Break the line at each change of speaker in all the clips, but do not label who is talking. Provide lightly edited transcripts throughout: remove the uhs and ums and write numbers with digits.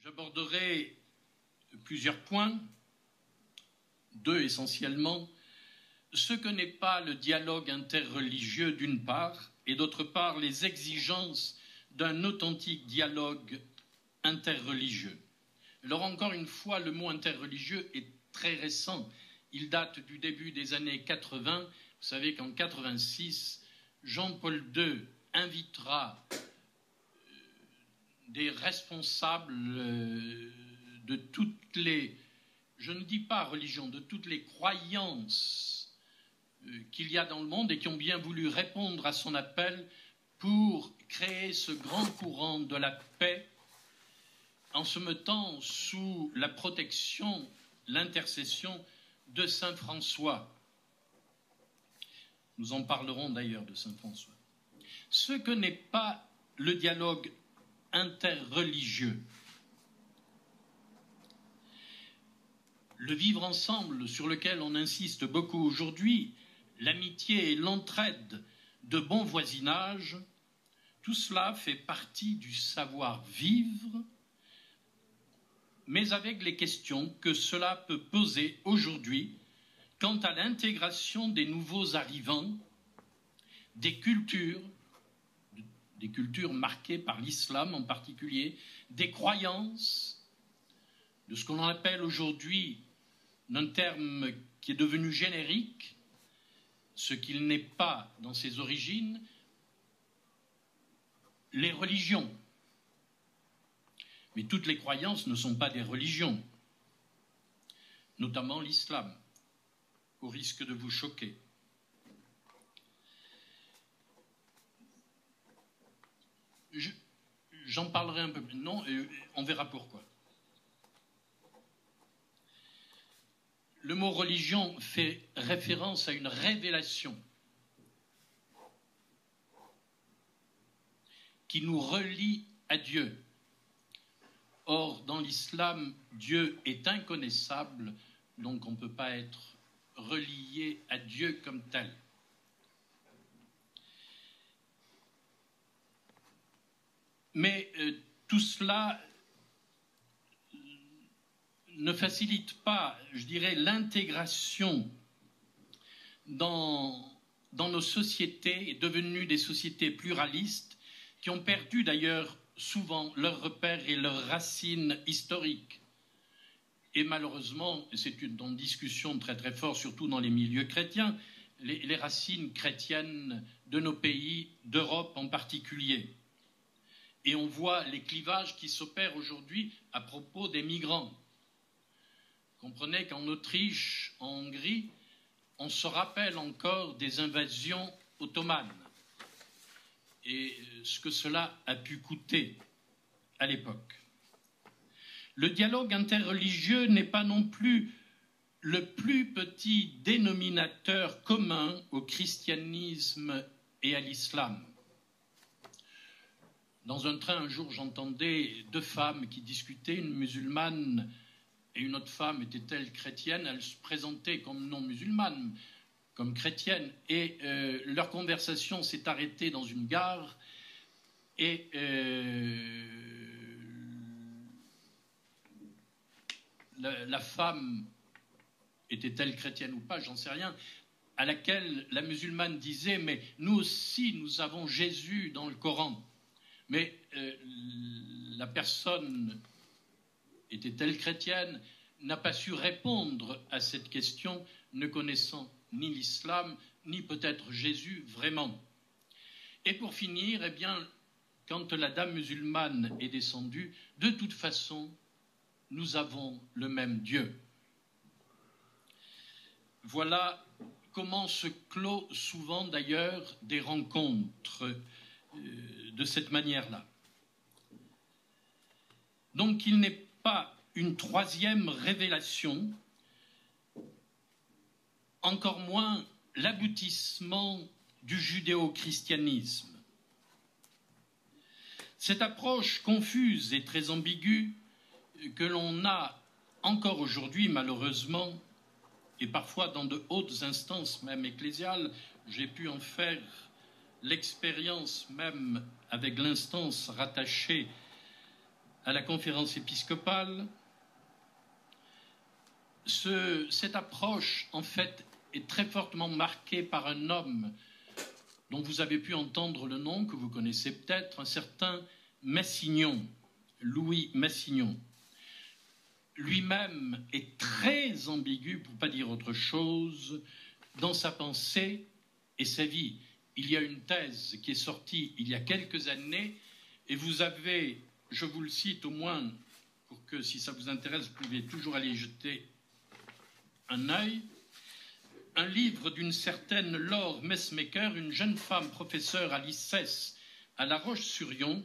J'aborderai plusieurs points, deux essentiellement. Ce que n'est pas le dialogue interreligieux d'une part, et d'autre part les exigences d'un authentique dialogue interreligieux. Alors encore une fois, le mot interreligieux est très récent. Il date du début des années 80. Vous savez qu'en 86, Jean-Paul II invitera des responsables de toutes les, je ne dis pas religions, de toutes les croyances qu'il y a dans le monde et qui ont bien voulu répondre à son appel pour créer ce grand courant de la paix en se mettant sous la protection, l'intercession de saint François. Nous en parlerons d'ailleurs de saint François. Ce que n'est pas le dialogue interreligieux. Le vivre ensemble sur lequel on insiste beaucoup aujourd'hui, l'amitié et l'entraide de bon voisinage, tout cela fait partie du savoir-vivre, mais avec les questions que cela peut poser aujourd'hui quant à l'intégration des nouveaux arrivants, des cultures marquées par l'islam en particulier, des croyances, de ce qu'on appelle aujourd'hui, d'un terme qui est devenu générique, ce qu'il n'est pas dans ses origines, les religions. Mais toutes les croyances ne sont pas des religions, notamment l'islam, au risque de vous choquer. J'en parlerai un peu plus. Non, on verra pourquoi. Le mot religion fait référence à une révélation qui nous relie à Dieu. Or, dans l'islam, Dieu est inconnaissable, donc on ne peut pas être relié à Dieu comme tel. Mais tout cela ne facilite pas, je dirais, l'intégration dans nos sociétés, devenues des sociétés pluralistes, qui ont perdu d'ailleurs souvent leurs repères et leurs racines historiques. Et malheureusement, c'est une discussion très très forte, surtout dans les milieux chrétiens, les racines chrétiennes de nos pays, d'Europe en particulier. Et on voit les clivages qui s'opèrent aujourd'hui à propos des migrants. Comprenez qu'en Autriche, en Hongrie, on se rappelle encore des invasions ottomanes et ce que cela a pu coûter à l'époque. Le dialogue interreligieux n'est pas non plus le plus petit dénominateur commun au christianisme et à l'islam. Dans un train, un jour, j'entendais deux femmes qui discutaient, une musulmane et une autre femme était-elle chrétienne? Elle se présentait comme non musulmane, comme chrétienne, et leur conversation s'est arrêtée dans une gare, et la femme, était-elle chrétienne ou pas, j'en sais rien, à laquelle la musulmane disait, mais nous aussi, nous avons Jésus dans le Coran. Mais la personne, était-elle chrétienne, n'a pas su répondre à cette question, ne connaissant ni l'islam, ni peut-être Jésus vraiment. Et pour finir, eh bien, quand la dame musulmane est descendue, de toute façon, nous avons le même Dieu. Voilà comment se clôt souvent d'ailleurs des rencontres de cette manière-là. Donc il n'est pas une troisième révélation, encore moins l'aboutissement du judéo-christianisme. Cette approche confuse et très ambiguë que l'on a encore aujourd'hui malheureusement, et parfois dans de hautes instances même ecclésiales, j'ai pu en faire l'expérience même avec l'instance rattachée à la conférence épiscopale. Cette approche, en fait, est très fortement marquée par un homme dont vous avez pu entendre le nom, que vous connaissez peut-être, un certain Massignon, Louis Massignon. Lui-même est très ambigu, pour ne pas dire autre chose, dans sa pensée et sa vie. Il y a une thèse qui est sortie il y a quelques années, et vous avez, je vous le cite au moins, pour que si ça vous intéresse, vous pouvez toujours aller y jeter un œil, un livre d'une certaine Laure Messmaker, une jeune femme professeure à l'ICES à La Roche-sur-Yon,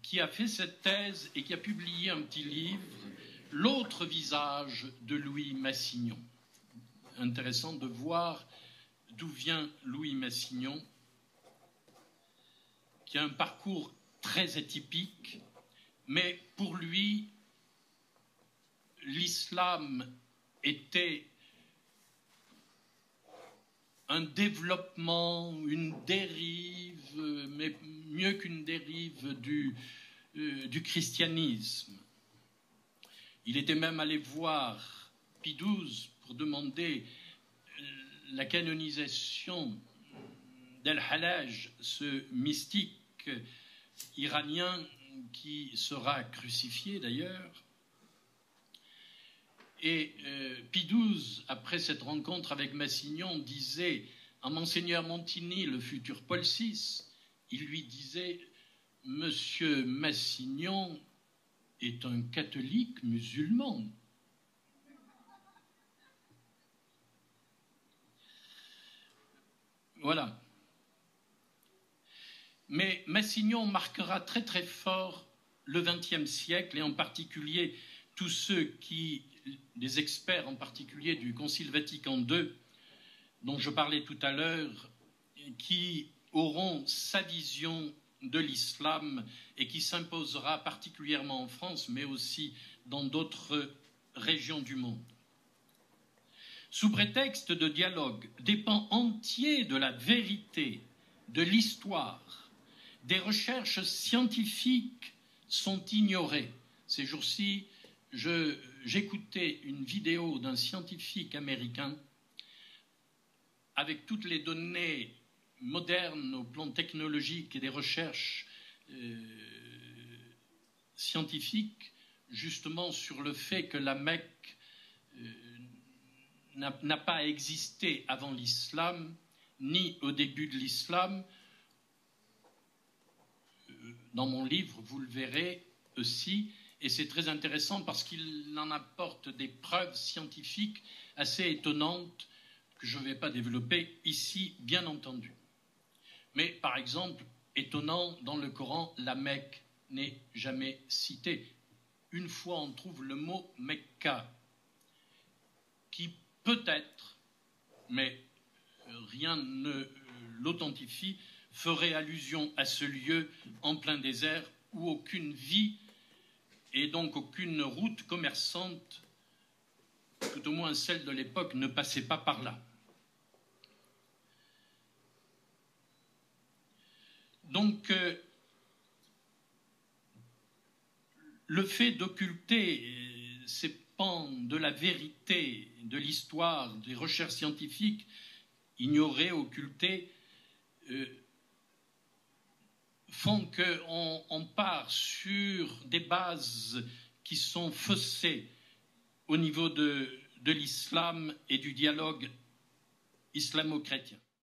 qui a fait cette thèse et qui a publié un petit livre, L'autre visage de Louis Massignon. Intéressant de voir d'où vient Louis Massignon, qui a un parcours très atypique, mais pour lui, l'islam était un développement, une dérive, mais mieux qu'une dérive du christianisme. Il était même allé voir Pie XII pour demander la canonisation d'El-Hallaj, ce mystique iranien qui sera crucifié d'ailleurs. Et Pie XII, après cette rencontre avec Massignon, disait à Monseigneur Montigny, le futur Paul VI, il lui disait « Monsieur Massignon est un catholique musulman ». Voilà. Mais Massignon marquera très très fort le XXe siècle, et en particulier tous ceux qui, des experts en particulier du Concile Vatican II, dont je parlais tout à l'heure, qui auront sa vision de l'islam et qui s'imposera particulièrement en France, mais aussi dans d'autres régions du monde. Sous prétexte de dialogue, des pans entiers de la vérité, de l'histoire, des recherches scientifiques sont ignorées. Ces jours-ci, j'écoutais une vidéo d'un scientifique américain avec toutes les données modernes au plan technologique et des recherches scientifiques, justement sur le fait que la Mecque n'a pas existé avant l'islam, ni au début de l'islam. Dans mon livre, vous le verrez aussi, et c'est très intéressant parce qu'il en apporte des preuves scientifiques assez étonnantes que je ne vais pas développer ici, bien entendu. Mais par exemple, étonnant, dans le Coran, la Mecque n'est jamais citée. Une fois, on trouve le mot Mecca, qui peut-être, mais rien ne l'authentifie, ferait allusion à ce lieu en plein désert où aucune vie et donc aucune route commerçante, tout au moins celle de l'époque, ne passait pas par là. Donc, le fait d'occulter ces pans de la vérité, de l'histoire, des recherches scientifiques, ignorer, occulter, font qu'on part sur des bases qui sont faussées au niveau de l'islam et du dialogue islamo-chrétien.